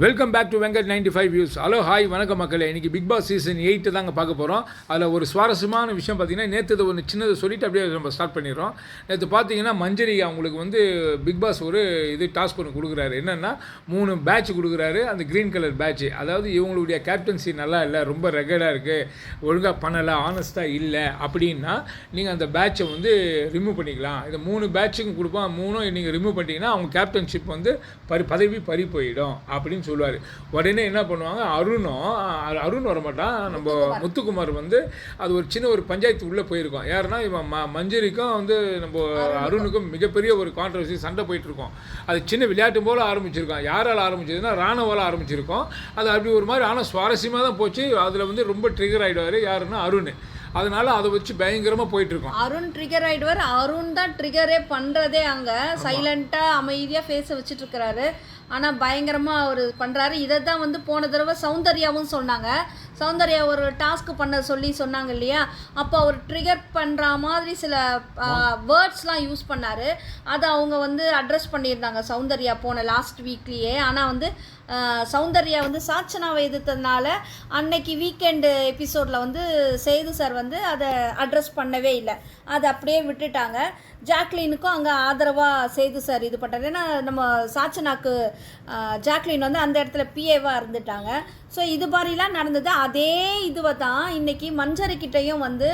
Welcome back to Venkat 95 views. Hello hi வணக்கம் மக்களே. இன்றைக்கி பிக் பாஸ் சீசன் 8 தாங்க பார்க்க போகிறோம். அதில் ஒரு சுவாரஸ்யமான விஷயம் பார்த்தீங்கன்னா, நேற்று ஒன்று சின்னதை சொல்லிவிட்டு அப்படியே நம்ம ஸ்டார்ட் பண்ணிடுறோம். நேற்று பார்த்தீங்கன்னா மஞ்சரி அவங்களுக்கு வந்து பிக் பாஸ் ஒரு டாஸ்க் ஒன்று கொடுக்குறாரு. என்னென்னா 3 பேட்ச் கொடுக்குறாரு. அந்த க்ரீன் கலர் பேட்ச், அதாவது இவங்களுடைய கேப்டன்சி நல்லா இல்லை, ரொம்ப ரெகடாக இருக்குது, ஒழுங்காக பண்ணலை, ஆனஸ்ட்டாக இல்லை அப்படின்னா நீங்கள் அந்த பேட்சை வந்து ரிமூவ் பண்ணிக்கலாம். இந்த 3 பேட்சுக்கும் கொடுப்போம், 3 நீங்கள் ரிமூவ் பண்ணிட்டீங்கன்னா அவங்க கேப்டன்ஷிப் வந்து பதவி பறி போயிடும் அப்படின்னு சொல்லுவார். உடனே என்ன பண்ணுவாங்க, அருண் வரமாட்டான், நம்ம முத்துக்குமார் வந்து அது ஒரு சின்ன ஒரு பஞ்சாயத்து உள்ளே போயிருக்கோம். யாருன்னா இவன் மஞ்சரிக்கும் வந்து நம்ம அருணுக்கும் மிகப்பெரிய ஒரு கான்ட்ரவர்சி சண்டை போயிட்டுருக்கோம். அது சின்ன விளையாட்டு போல் ஆரம்பிச்சிருக்கோம். யாரால் ஆரம்பிச்சதுன்னா ராணுவால் ஆரம்பிச்சிருக்கோம். அது அப்படி ஒரு மாதிரி ஆனால் சுவாரஸ்யமாக தான் போச்சு. அதில் வந்து ரொம்ப ட்ரிகர் ஆகிடுவார். யாருன்னா அருண். அதனால அதை வச்சு பயங்கரமாக போயிட்டுருக்கோம். அருண் ட்ரிகர் ஆகிடுவார். அருண் தான் ட்ரிகரே பண்ணுறதே. அங்கே சைலண்ட்டாக அமைதியாக ஃபேஸை வச்சுட்டு இருக்கிறாரு. ஆனால் பயங்கரமாக அவர் பண்ணுறாரு. இதை தான் வந்து போன தடவை சௌந்தர்யாவும் சொன்னாங்க. சௌந்தர்யா ஒரு டாஸ்க் பண்ண சொன்னாங்க இல்லையா, அப்போ அவர் ட்ரிகர் பண்ணுற மாதிரி சில வேர்ட்ஸ்லாம் யூஸ் பண்ணார். அதை அவங்க வந்து அட்ரஸ் பண்ணியிருந்தாங்க சௌந்தர்யா போன லாஸ்ட் வீக்லேயே. ஆனால் வந்து சௌந்தர்யா வந்து சாட்சனாவை எதிர்த்ததுனால அன்னைக்கு வீக்கெண்டு எபிசோடில் வந்து சேது சார் வந்து அதை அட்ரஸ் பண்ணவே இல்லை. அதை அப்படியே விட்டுட்டாங்க. ஜாக்லினுக்கும் அங்கே ஆதரவாக சேது சார் இது பண்ணுறாரு. ஏன்னா நம்ம சாட்சனாக்கு ஜாக்லின் வந்து அந்த இடத்துல பிஏவாக இருந்துட்டாங்க. ஸோ இது மாதிரிலாம் நடந்தது. அதே இதுவை தான் இன்றைக்கி மஞ்சரிக்கிட்டையும் வந்து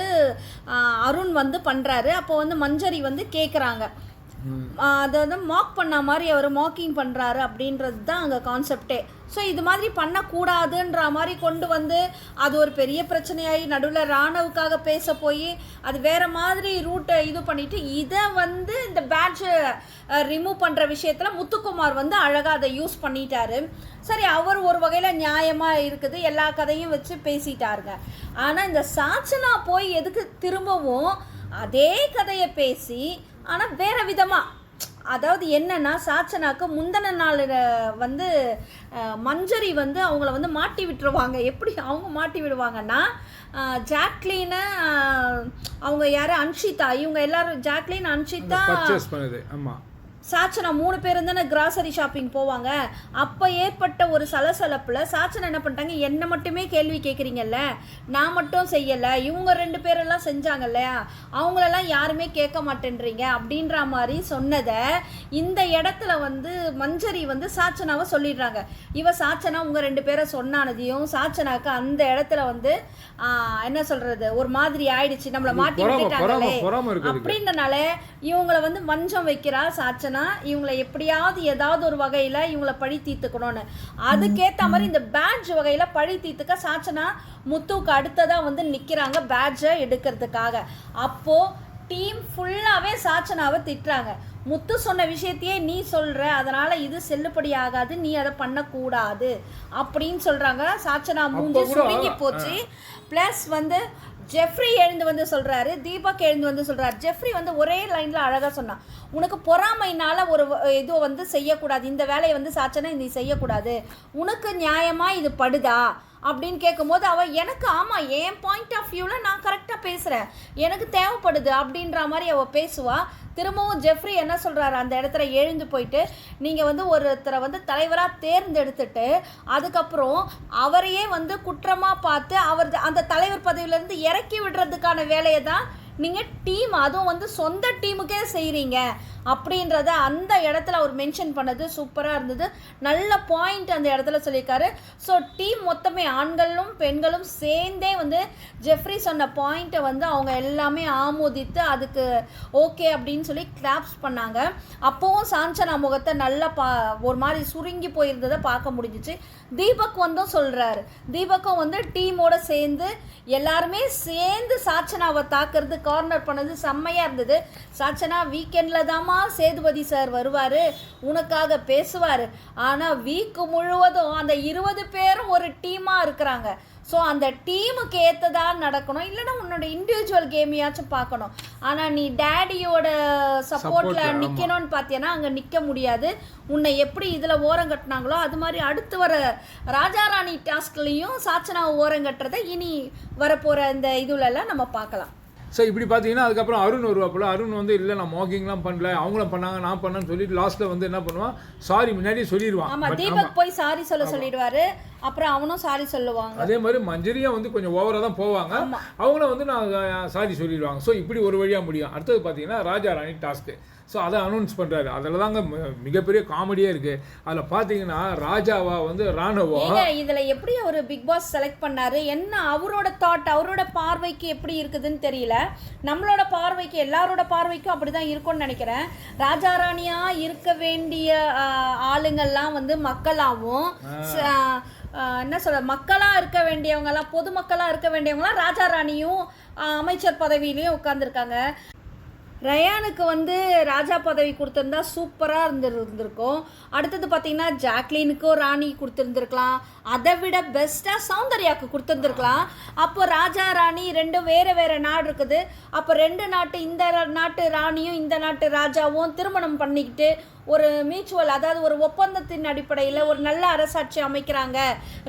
அருண் வந்து பண்ணுறாரு. அப்போ வந்து மஞ்சரி வந்து கேட்குறாங்க, அதை வந்து மாக் பண்ண மாதிரி அவர் மாக்கிங் பண்ணுறாரு அப்படின்றது தான் அங்கே கான்செப்டே. ஸோ இது மாதிரி பண்ணக்கூடாதுன்ற மாதிரி கொண்டு வந்து அது ஒரு பெரிய பிரச்சனையாகி நடுவில் ராணுவுக்காக பேச போய் அது வேறு மாதிரி ரூட்டை இது பண்ணிவிட்டு இதை வந்து இந்த பேட்சை ரிமூவ் பண்ணுற விஷயத்தில் முத்துக்குமார் வந்து அழகாக அதை யூஸ் பண்ணிட்டாரு. சரி, அவர் ஒரு வகையில் நியாயமாக இருக்குது, எல்லா கதையும் வச்சு பேசிட்டாருங்க. ஆனால் இந்த சாட்சனா போய் எதுக்கு திரும்பவும் அதே கதையை பேசி ஆனால் வேறு விதமாக, அதாவது என்னென்னா சாட்சனாக்கு முந்தின நாள் வந்து மஞ்சரி வந்து அவங்கள வந்து மாட்டி விட்டுருவாங்க. எப்படி அவங்க மாட்டி விடுவாங்கன்னா, ஜாக்லினை அவங்க யார் அன்ஷிதா, இவங்க எல்லாரும் ஜாக்லின் அன்ஷிதா ஆமாம் சாட்சனா 3 பேர் தானே கிராசரி ஷாப்பிங் போவாங்க. அப்போ ஏற்பட்ட ஒரு சலசலப்பில் சாட்சனா என்ன பண்ணிட்டாங்க, என்னை மட்டுமே கேள்வி கேட்குறீங்கல்ல, நான் மட்டும் செய்யலை, இவங்க 2 பேரெல்லாம் செஞ்சாங்கல்ல, அவங்களெல்லாம் யாருமே கேட்க மாட்டேன்றீங்க அப்படின்ற மாதிரி சொன்னதை இந்த இடத்துல வந்து மஞ்சரி வந்து சாட்சனாவை சொல்லிடுறாங்க. சாட்சனா உங்கள் 2 பேரை சொன்னானதையும் சாட்சனாக்கு அந்த இடத்துல வந்து என்ன சொல்கிறது ஒரு மாதிரி ஆயிடுச்சு, நம்மளை மாட்டி விட்டுட்டாங்களே அப்படின்றனால இவங்களை வந்து வஞ்சம் வைக்கிறா சாட்சனா. இவங்களை எப்படியாவது ஏதாவது ஒரு வகையில் இவங்களை பழி தீர்த்துக்கணும்னு. அதுக்கேற்ற மாதிரி இந்த பேட்ஜ் வகையில் பழி தீர்த்துக்க சாட்சனா முத்துவுக்கு அடுத்ததாக வந்து நிற்கிறாங்க பேட்ஜை எடுக்கிறதுக்காக. அப்போது டீம் ஃபுல்லாகவே சாட்சனாவை திட்டுறாங்க. முத்து சொன்ன விஷயத்தையே நீ சொல்கிற, அதனால் இது செல்லுபடி ஆகாது, நீ அதை பண்ணக்கூடாது அப்படின்னு சொல்கிறாங்க. சாட்சனா மூஞ்சி சுருங்கி போச்சு. ப்ளஸ் வந்து ஜெஃப்ரி எழுந்து வந்து சொல்கிறாரு, தீபக் எழுந்து வந்து சொல்கிறார். ஜெஃப்ரி வந்து ஒரே லைனில் அழகாக சொன்னான், உனக்கு பொறாமையினால் ஒரு இதுவை வந்து செய்யக்கூடாது, இந்த வேலையை வந்து சாட்சனா நீ செய்யக்கூடாது, உனக்கு நியாயமாக இது படுதா அப்படின்னு கேட்கும்போது அவள் எனக்கு ஆமாம் என் பாயிண்ட் ஆஃப் வியூவில் நான் கரெக்டாக பேசுகிறேன், எனக்கு தேவைப்படுது அப்படின்ற மாதிரி அவள் பேசுவாள். திரும்பவும் ஜெஃப்ரி என்ன சொல்கிறாரு, அந்த இடத்துல எழுந்து போயிட்டு நீங்கள் வந்து ஒருத்தரை வந்து தலைவராக தேர்ந்தெடுத்துட்டு அதுக்கப்புறம் அவரையே வந்து குற்றமாக பார்த்து அவர் அந்த தலைவர் பதவியிலேருந்து இறக்கி விடுறதுக்கான வேலையை தான் நீங்கள் டீம், அதுவும் வந்து சொந்த டீமுக்கே செய்கிறீங்க அப்படின்றத அந்த இடத்துல அவர் மென்ஷன் பண்ணது சூப்பராக இருந்தது. நல்ல பாயிண்ட் அந்த இடத்துல சொல்லியிருக்காரு. ஸோ டீம் மொத்தமே ஆண்களும் பெண்களும் சேர்ந்தே வந்து ஜெஃப்ரி சொன்ன பாயிண்ட்டை வந்து அவங்க எல்லாமே ஆமோதித்து அதுக்கு ஓகே அப்படின்னு சொல்லி கிளாப்ஸ் பண்ணாங்க. அப்போவும் சாஞ்சனா முகத்தை நல்லா ஒரு மாதிரி சுருங்கி போயிருந்ததை பார்க்க முடிஞ்சிச்சு. தீபக் வந்தும் சொல்கிறாரு, தீபக்கும் வந்து டீமோட சேர்ந்து எல்லாருமே சேர்ந்து சாட்சனாவை தாக்குறது கார்னர் பண்ணது செம்மையாக இருந்தது. சாட்சனா வீக்கெண்டில் தாம்மா சேதுபதி சார் வருவார், உனக்காக பேசுவார், ஆனால் வீக்கு முழுவதும் அந்த 20 பேரும் ஒரு டீமாக இருக்கிறாங்க. ஸோ அந்த டீமுக்கு ஏற்றதாக நடக்கணும், இல்லைன்னா உன்னோட இண்டிவிஜுவல் கேமையாச்சும் பார்க்கணும். ஆனால் நீ டேடியோட சப்போர்ட்டில் நிற்கணும்னு பார்த்தீங்கன்னா அங்கே நிற்க முடியாது. உன்னை எப்படி இதில் ஓரம் கட்டினாங்களோ அது மாதிரி அடுத்து வர ராஜாராணி டாஸ்க்லேயும் சாட்சனாவை ஓரம் கட்டுறதை இனி வரப்போகிற இந்த இதுலலாம் நம்ம பார்க்கலாம். ஸோ இப்படி பார்த்தீங்கன்னா அதுக்கப்புறம் அருண் வருவாப்புல. அருண் வந்து இல்லை நான் மார்க்கிங்லாம் பண்ணல, அவங்களும் பண்ணாங்க நான் பண்ணேன்னு சொல்லிட்டு லாஸ்ட்டில் வந்து என்ன பண்ணுவான், சாரி முன்னாடியே சொல்லிடுவான். ஆமாம், தீபக் போய் சாரி சொல்லிடுவாரு. அப்புறம் அவனும் சாரி சொல்லுவாங்க. அதே மாதிரி மஞ்சரியும் வந்து கொஞ்சம் ஓவராக தான் போவாங்க, அவங்களும் வந்து நான் சாரி சொல்லிடுவாங்க. ஸோ இப்படி ஒரு வழியாக முடியும். அடுத்தது பார்த்தீங்கன்னா ராஜா ராணி டாஸ்க்கு. ஸோ அதை அனௌன்ஸ் பண்ணுறாரு. அதில் தாங்க மிகப்பெரிய காமெடியாக இருக்குது. அதில் பார்த்தீங்கன்னா ராஜாவா வந்து ராணுவா இதில் எப்படி அவர் பிக் பாஸ் செலக்ட் பண்ணாரு, என்ன அவரோட தாட், அவரோட பார்வைக்கு எப்படி இருக்குதுன்னு தெரியல. நம்மளோட பார்வைக்கு, எல்லாரோட பார்வைக்கும் அப்படி தான் இருக்கும்னு நினைக்கிறேன். ராஜா ராணியாக இருக்க வேண்டிய ஆளுங்கள்லாம் வந்து மக்களாகவும், என்ன சொல்ற, மக்களாக இருக்க வேண்டியவங்கலாம், பொதுமக்களாக இருக்க வேண்டியவங்களாம் ராஜா ராணியும் அமைச்சர் பதவியிலையும் உட்காந்துருக்காங்க. ரயானுக்கு வந்து ராஜா பதவி கொடுத்துருந்தா சூப்பராக இருந்திருக்கும். அடுத்தது பார்த்தீங்கன்னா ஜாக்லினுக்கும் ராணி கொடுத்துருந்துருக்கலாம். அதை விட பெஸ்ட்டாக சௌந்தர்யாவுக்கு கொடுத்துருந்துருக்கலாம். அப்போ ராஜா ராணி ரெண்டும் வேறு வேறு நாடு இருக்குது. அப்போ ரெண்டு நாட்டு, இந்த நாட்டு ராணியும் இந்த நாட்டு ராஜாவும் திருமணம் பண்ணிக்கிட்டு ஒரு மியூச்சுவல், அதாவது ஒரு ஒப்பந்தத்தின் அடிப்படையில் ஒரு நல்ல அரசாட்சி அமைக்கிறாங்க,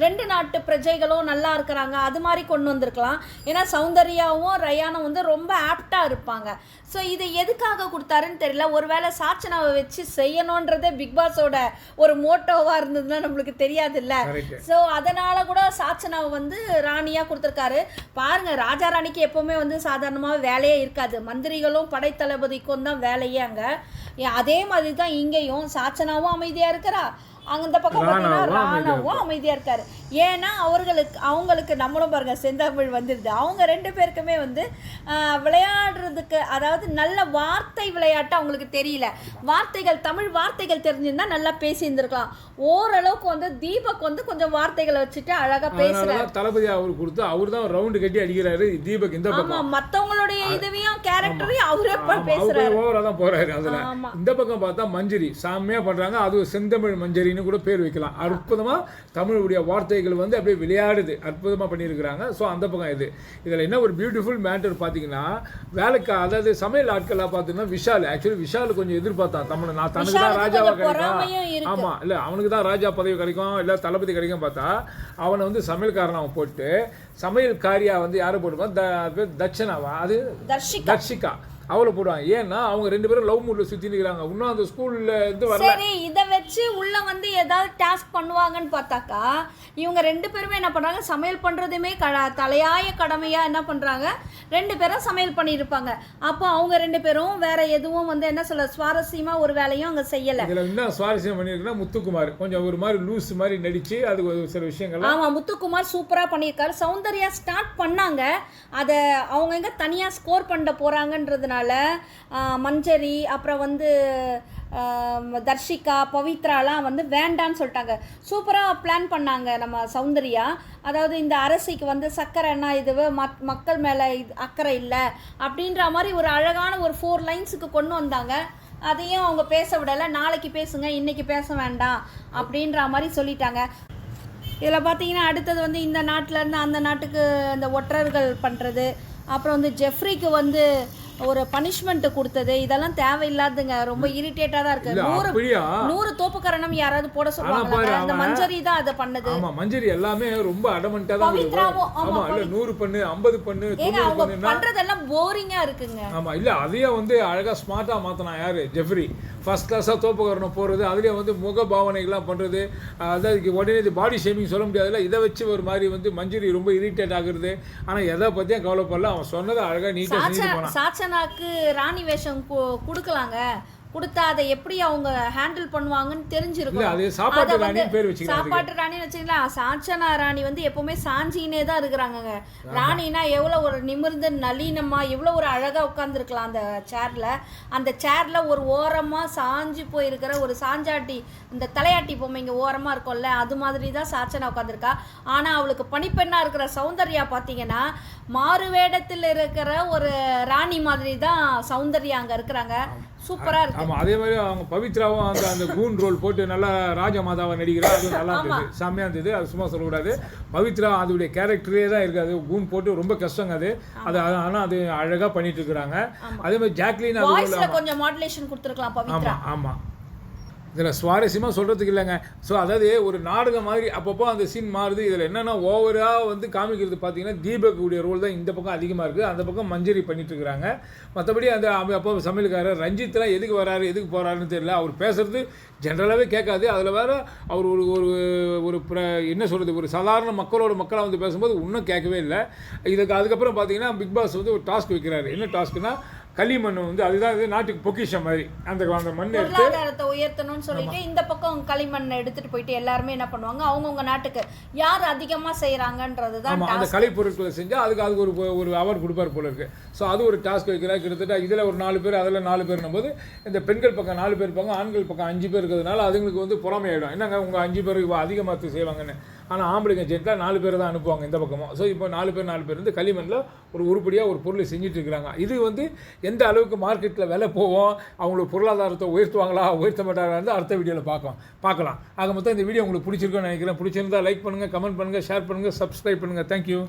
ரெண்டு நாட்டு பிரஜைகளும் நல்லா இருக்கிறாங்க, அது மாதிரி கொண்டு வந்திருக்கலாம். ஏன்னா சௌந்தர்யாவும் ரயானும் வந்து ரொம்ப ஆப்டாக இருப்பாங்க. ஸோ இது எதுக்காக கொடுத்தாருன்னு தெரியல. ஒருவேளை சாச்சனாவை வச்சு செய்யணுன்றதே பிக் பாஸோட ஒரு மோட்டோவாக இருந்ததுன்னா நம்மளுக்கு தெரியாது இல்லை. ஸோ அதனால கூட சாச்சனாவை வந்து ராணியாக கொடுத்துருக்காரு. பாருங்க, ராஜா ராணிக்கு எப்போவுமே வந்து சாதாரணமாக வேலையே இருக்காது. மந்திரிகளும் படைத்தளபதிக்கும் தான் வேலையே அங்கே. அதே மாதிரி தான் இங்கேயும் சாச்சனாவும் அமைதியாக இருக்கிறா, அந்த பக்கம் பார்த்தீங்கன்னா ராணாவும் அமைதியாக இருக்காரு. ஏன்னா அவங்களுக்கு நம்மளும் பாருங்க செந்தமிழ் வந்துடுது. அவங்க ரெண்டு பேருக்குமே வந்து விளையாடுறதுக்கு, அதாவது நல்ல வார்த்தை விளையாட்டு அவங்களுக்கு தெரியல. வார்த்தைகள், தமிழ் வார்த்தைகள் தெரிஞ்சிருந்தா நல்லா பேசியிருந்திருக்கலாம். ஓரளவுக்கு வந்து தீபக் வந்து கொஞ்சம் வார்த்தைகளை வச்சுட்டு அழகா பேசுறாரு. தளபதி அவரு கொடுத்து அவர் தான் ரவுண்டு கட்டி அடிக்கிறாரு தீபக். இந்த பக்கம் மத்தவங்களுடைய இதுவையும் கேரக்டரையும் அவரே பேசுறாரு, ஓவரா தான் போறாரு. அதுல இந்த பக்கம் பார்த்தா மஞ்சரி செம்மையா பண்றாங்க. அது செந்தமிழ் மஞ்சரின்னு கூட பேர் வைக்கலாம். அற்புதமா தமிழுடைய வார்த்தைகள் வந்து அப்படியே விளையாடுது, அற்புதமா பண்ணியிருக்கிறாங்க. ஸோ அந்த பக்கம் இதுல என்ன ஒரு பியூட்டிஃபுல் மேட்டர் பார்த்தீங்கன்னா, வேலைக்கு, அதாவது சமையல் ஆட்களாக பார்த்தீங்கன்னா விஷால், ஆக்சுவலி விஷால் கொஞ்சம் எதிர்பார்த்தான் தமிழ், நான் தனக்கு தான் ராஜாவா கிடைக்கும், ஆமா இல்லை அவனுக்கு தான் ராஜா பதவி கிடைக்கும், இல்லை தளபதி கிடைக்கும். பார்த்தா அவனை வந்து சமையல்காரன் அவன் போட்டு, சமையல்காரியா வந்து யாரை போட்டுப்பான், தட்சணாவா, அது தர்ஷிகா, அவளை போடுவாங்க. ஏன்னா அவங்க ரெண்டு பேரும் லவ் மூட்ல சுத்தி நிற்கிறாங்க. இன்னும் அந்த ஸ்கூல்ல இருந்து வரல. சரி, இதை வச்சு உள்ள வந்து ஏதாவது டாஸ்க் பண்ணுவாங்கன்னு பார்த்தாக்கா, இவங்க ரெண்டு பேருமே என்ன பண்றாங்க, சமையல் பண்றதுமே தலையாய கடமையா என்ன பண்றாங்க, ரெண்டு பேரும் சமையல் பண்ணியிருப்பாங்க. அப்போ அவங்க ரெண்டு பேரும் வேற எதுவும் வந்து என்ன சொல்ல, சுவாரஸ்யமா ஒரு வேலையும் அங்க செய்யல. இதுல என்ன சுவாரஸ்யம் பண்ணிருக்குன்னா, முத்துக்குமார் கொஞ்சம் ஒரு மாதிரி லூஸ் மாதிரி நடிச்சு அது ஒரு சில விஷயங்கள். ஆமா, முத்துக்குமார் சூப்பரா பண்ணியிருக்காரு. சௌந்தர்யா ஸ்டார்ட் பண்ணாங்க, அதை அவங்க எங்க தனியா ஸ்கோர் பண்ண போறாங்கன்றதுனால மஞ்சரி, அப்புறம் வந்து தர்ஷிகா, பவித்ராலாம் வந்து வேண்டான்னு சொல்லிட்டாங்க. சூப்பராக பிளான் பண்ணாங்க நம்ம சௌந்தர்யா. அதாவது இந்த அரசிக்கு வந்து சக்கரைன்னா இதுவே மக்கள் மேலே அக்கறை இல்லை அப்படின்ற மாதிரி ஒரு அழகான ஒரு 4 லைன்ஸுக்கு கொண்டு வந்தாங்க. அதையும் அவங்க பேச விடலை. நாளைக்கு பேசுங்க, இன்றைக்கி பேச வேண்டாம் அப்படின்ற மாதிரி சொல்லிட்டாங்க. இதில் பார்த்தீங்கன்னா அடுத்தது வந்து இந்த நாட்டிலேருந்து அந்த நாட்டுக்கு இந்த ஒற்றர்கள் பண்ணுறது, அப்புறம் வந்து ஜெஃப்ரிக்கு வந்து ஒரு பனிஷ்மெண்ட் கொடுத்தது, இதெல்லாம் தேவையில்லாதுங்க. ரொம்ப இரிட்டேட்டா தான் இருக்கு. 100 தோப்புக்கரணம் யாராவது போட சொல்லுவாங்க, அந்த மஞ்சரி தான் அதை பண்ணது. ஆமா, மஞ்சரி எல்லாமே ரொம்ப அடமண்டா தான். ஆமா, இல்ல 100 பண்ணு, 50 பண்ணு, 90 பண்ணு பண்றதெல்லாம் போரிங்கா இருக்குங்க. ஆமா, இல்ல அதையே வந்து அழகா ஸ்மார்ட்டா மாத்தனா யாரு, ஜெஃப்ரி. ஃபர்ஸ்ட் கிளாஸா தோப்புக்கரணம் போறது, அதுலயே வந்து முக பாவனைகள்லாம் பண்றது, அதாவது உடனே இது பாடி ஷேமிங் சொல்ல முடியாதுல்ல, இதை வச்சு ஒரு மாதிரி வந்து மஞ்சரி ரொம்ப இரிட்டேட் ஆகுறது. ஆனா எதை பத்தியும் கவலைப்படல, அவன் சொன்னதை அழகா நீட்டா செஞ்சு போனான். சாச்சனாக்கு ராணி வேஷம் கொடுக்கலாங்க, கொடுத்தா அதை எப்படி அவங்க ஹேண்டில் பண்ணுவாங்கன்னு தெரிஞ்சிருக்கும். சாப்பாட்டு ராணி வச்சுக்கலாம். சாச்சனா ராணி வந்து எப்பவுமே சாஞ்சினே தான் இருக்கிறாங்க. ராணினா எவ்வளோ ஒரு நிமிர்ந்து நளினமா எவ்வளோ ஒரு அழகா உட்காந்துருக்கலாம் அந்த சேர்ல. அந்த சேர்ல ஒரு ஓரமா சாஞ்சு போயிருக்கிற ஒரு சாஞ்சாட்டி, இந்த தலையாட்டி பொம்மை இங்கே ஓரமா இருக்கும்ல, அது மாதிரி தான் சாச்சனா உட்காந்துருக்கா. ஆனா அவளுக்கு பணிப்பெண்ணா இருக்கிற சௌந்தர்யா பார்த்தீங்கன்னா மாறு வேடத்தில் இருக்கிற ஒரு ராணி மாதிரி தான் சௌந்தர்யா அங்க இருக்கிறாங்க. சூப்பரா இருக்கு. ஆமா, அதே மாதிரி அவங்க பவித்ராவும் அந்த கூன் ரோல் போட்டு நல்லா ராஜமாதாவை நடிக்கிறா, அது நல்லா இருந்தது, செம்மையா இருந்தது. அது சும்மா சொல்லக்கூடாது, பவித்ரா அதோடைய கேரக்டரே தான் இருக்கு. அது கூன் போட்டு ரொம்ப கஷ்டங்க அது. ஆனா அது அழகா பண்ணிட்டு இருக்கிறாங்க. அதே மாதிரி ஜாக்லின் கொஞ்சம் மாடுலேஷன் கொடுத்துருக்கலாம் பவித்ரா. ஆமா, இதில் சுவாரஸ்யமாக சொல்கிறதுக்கு இல்லைங்க. ஸோ அதாவது ஒரு நாடகம் மாதிரி அப்பப்போ அந்த சீன் மாறுது. இதில் என்னென்னா ஓவராக வந்து காமிக்கிறது பார்த்தீங்கன்னா தீபக்குடைய ரோல் தான் இந்த பக்கம் அதிகமாக இருக்குது, அந்த பக்கம் மஞ்சரி பண்ணிட்டுருக்குறாங்க. மற்றபடி அந்த அப்போ சமையல்காரர் ரஞ்சித்லாம் எதுக்கு வராரு எதுக்கு போகிறாருன்னு தெரியல. அவர் பேசுகிறது ஜென்ரலாகவே கேட்காது. அதில் வேறு அவர் ஒரு ஒரு ஒரு என்ன சொல்கிறது, ஒரு சாதாரண மக்களாக வந்து பேசும்போது இன்னும் கேட்கவே இல்லை. அதுக்கப்புறம் பார்த்தீங்கன்னா பிக் பாஸ் வந்து ஒரு டாஸ்க் வைக்கிறாரு. என்ன டாஸ்க்குன்னா களிமண் வந்து அதுதான் இது நாட்டுக்கு பொக்கிஷம் மாதிரி அந்த மண் எடுத்து பொருளாதாரத்தை உயர்த்தணும்னு சொல்லிட்டு இந்த பக்கம் களிமண்ணை எடுத்துட்டு போயிட்டு எல்லாருமே என்ன பண்ணுவாங்க, அவங்கவுங்க நாட்டுக்கு யார் அதிகமா செய்யறாங்கன்றது தான் அந்த கலைப்பொருட்களை செஞ்சா அதுக்கு ஒரு அவார்டு கொடுப்பார் போல இருக்கு. ஸோ அது ஒரு டாஸ்க் வைக்கிறார். கிட்டத்தட்ட இதில் ஒரு 4 பேர் அதில் 4 பேர்னும் போது இந்த பெண்கள் பக்கம் 4 பேர் இருப்பாங்க, ஆண்கள் பக்கம் 5 பேர் இருக்கிறதுனால அதுங்களுக்கு வந்து பொறாமை ஆகிடும். என்னங்க உங்கள் 5 பேர் அதிகமாக செய்வாங்கன்னு. ஆனால் ஆம்பளைங்க ஜென்ட்டாக 4 பேர் தான் அனுப்புவாங்க இந்த பக்கமும். ஸோ இப்போ 4 பேர் வந்து களிமண்ணில் ஒரு உருப்படியாக ஒரு பொருளை செஞ்சுட்டு இருக்கிறாங்க. இது வந்து எந்த அளவுக்கு மார்க்கெட்டில் விலை போவோம், அவங்களுக்கு பொருளாதாரத்தை உயர்த்துவாங்களா உயர்த்த மாட்டாங்கன்னு அடுத்த வீடியோவில் பார்க்கலாம். ஆக மொத்தம் இந்த வீடியோ உங்களுக்கு பிடிச்சிருக்குன்னு நினைக்கிறேன். பிடிச்சிருந்தா லைக் பண்ணுங்கள், கமெண்ட் பண்ணுங்கள், ஷேர் பண்ணுங்கள், சப்ஸ்கிரைப் பண்ணுங்கள். தேங்க்யூ.